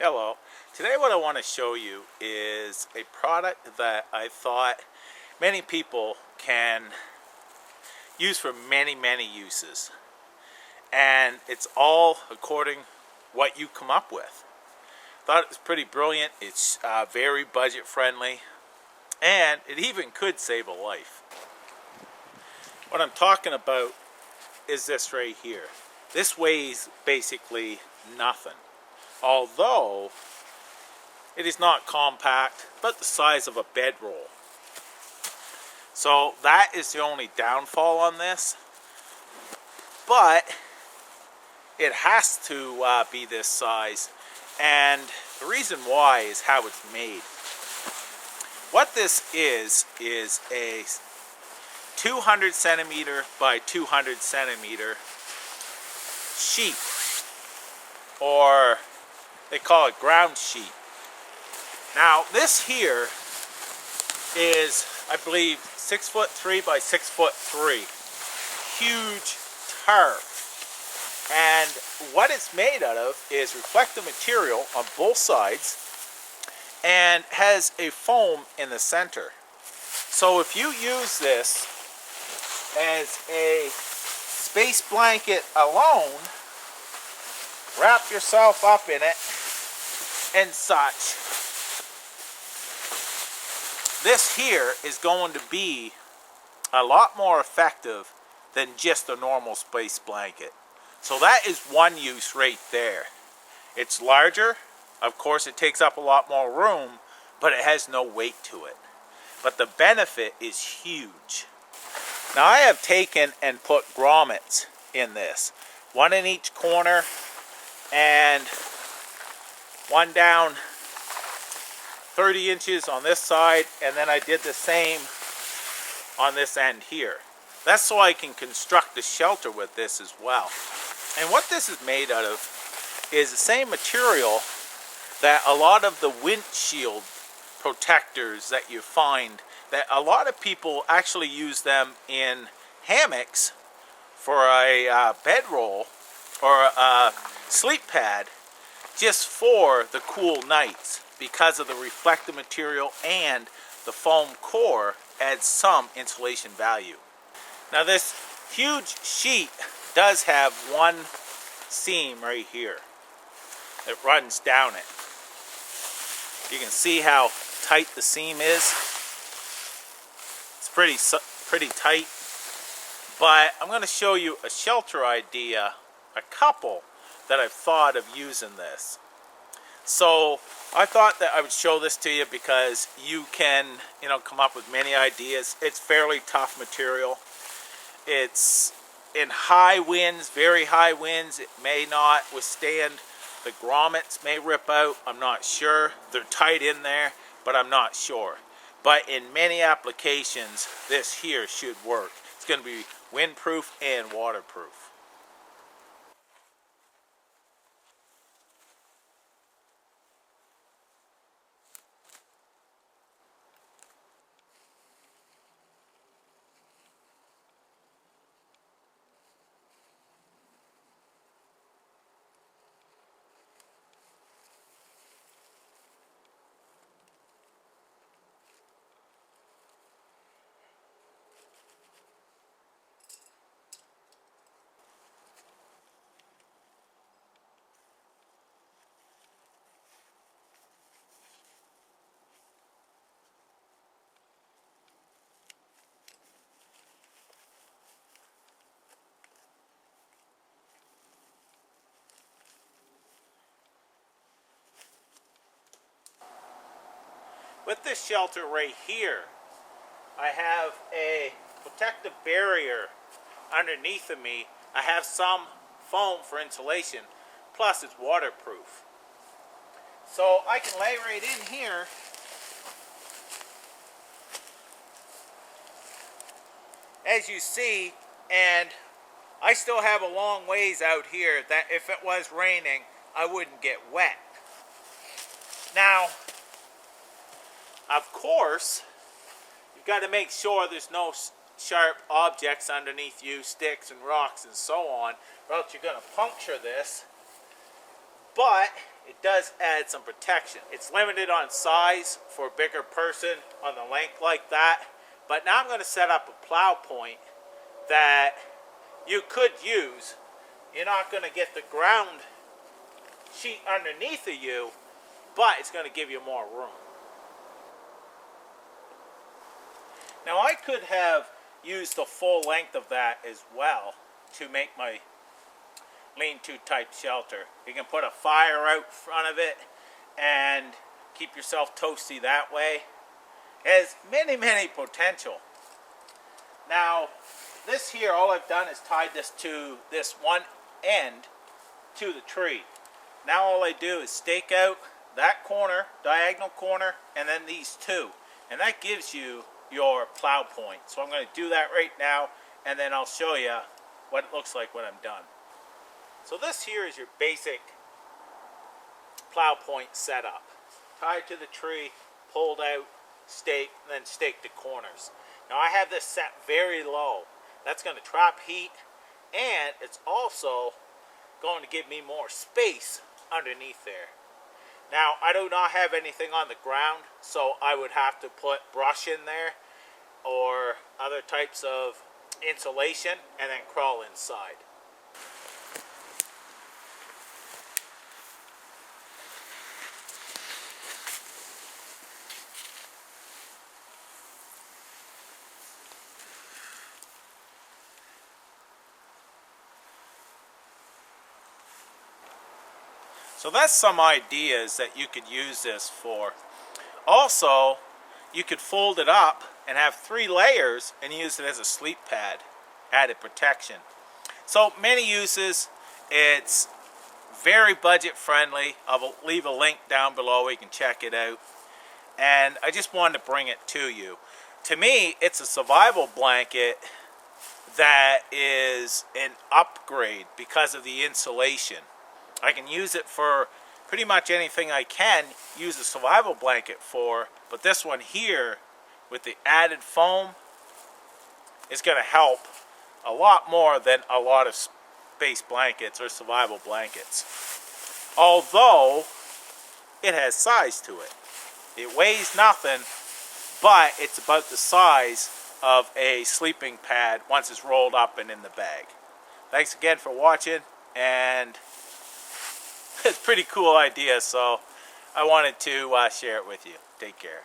Hello. Today what I want to show you is a product that I thought many people can use for many uses. And it's all according what you come up with. Thought it was pretty brilliant. It's very budget friendly, and it even could save a life. What I'm talking about is this right here. This weighs basically nothing. Although it is not compact, but the size of a bedroll. So that is the only downfall on this. But it has to be this size, and the reason why is how it's made. What this is a 200 centimeter by 200 centimeter sheet, or they call it ground sheet. Now this here is, I believe, 6'3" by 6'3", huge tarp. And what it's made out of is reflective material on both sides and has a foam in the center. So if you use this as a space blanket alone, wrap yourself up in it and such, this here is going to be a lot more effective than just a normal space blanket. So that is one use right there. It's larger, of course it takes up a lot more room, but it has no weight to it. But the benefit is huge. Now I have taken and put grommets in this. One in each corner and one down 30 inches on this side, and then I did the same on this end here. That's so I can construct a shelter with this as well. And what this is made out of is the same material that a lot of the windshield protectors that you find, that a lot of people actually use them in hammocks for a bedroll or a sleep pad, just for the cool nights, because of the reflective material and the foam core adds some insulation value. Now this huge sheet does have one seam right here that runs down it. You can see how tight the seam is. It's pretty tight. But I'm going to show you a shelter idea, a couple that I've thought of using this. So I thought that I would show this to you because you can, come up with many ideas. It's fairly tough material. It's in high winds, very high winds, it may not withstand. The grommets may rip out, I'm not sure. They're tight in there, but I'm not sure. But in many applications, this here should work. It's going to be windproof and waterproof. With this shelter right here, I have a protective barrier underneath of me. I have some foam for insulation, plus it's waterproof. So I can lay right in here as you see, and I still have a long ways out here that if it was raining, I wouldn't get wet. Now, of course, you've got to make sure there's no sharp objects underneath you, sticks and rocks and so on, or else you're going to puncture this. But it does add some protection. It's limited on size for a bigger person on the length like that. But now I'm going to set up a plow point that you could use. You're not going to get the ground sheet underneath of you, but it's going to give you more room. Now I could have used the full length of that as well to make my lean-to type shelter. You can put a fire out front of it and keep yourself toasty that way. It has many potential. Now this here, all I've done is tied this to this one end to the tree. Now all I do is stake out that corner, diagonal corner, and then these two, and that gives you your plow point. So I'm going to do that right now, and then I'll show you what it looks like when I'm done. So this here is your basic plow point setup. Tied to the tree, pulled out, stake, and then stake the corners. Now I have this set very low. That's going to trap heat, and it's also going to give me more space underneath there. Now I do not have anything on the ground, so I would have to put brush in there or other types of insulation and then crawl inside. So that's some ideas that you could use this for. Also, you could fold it up and have 3 layers and use it as a sleep pad. Added protection. So many uses. It's very budget friendly. I'll leave a link down below where you can check it out. And I just wanted to bring it to you. To me, it's a survival blanket that is an upgrade because of the insulation. I can use it for pretty much anything I can use a survival blanket for, but this one here with the added foam is going to help a lot more than a lot of space blankets or survival blankets. Although it has size to it. It weighs nothing, but it's about the size of a sleeping pad once it's rolled up and in the bag. Thanks again for watching, and it's a pretty cool idea, so I wanted to share it with you. Take care.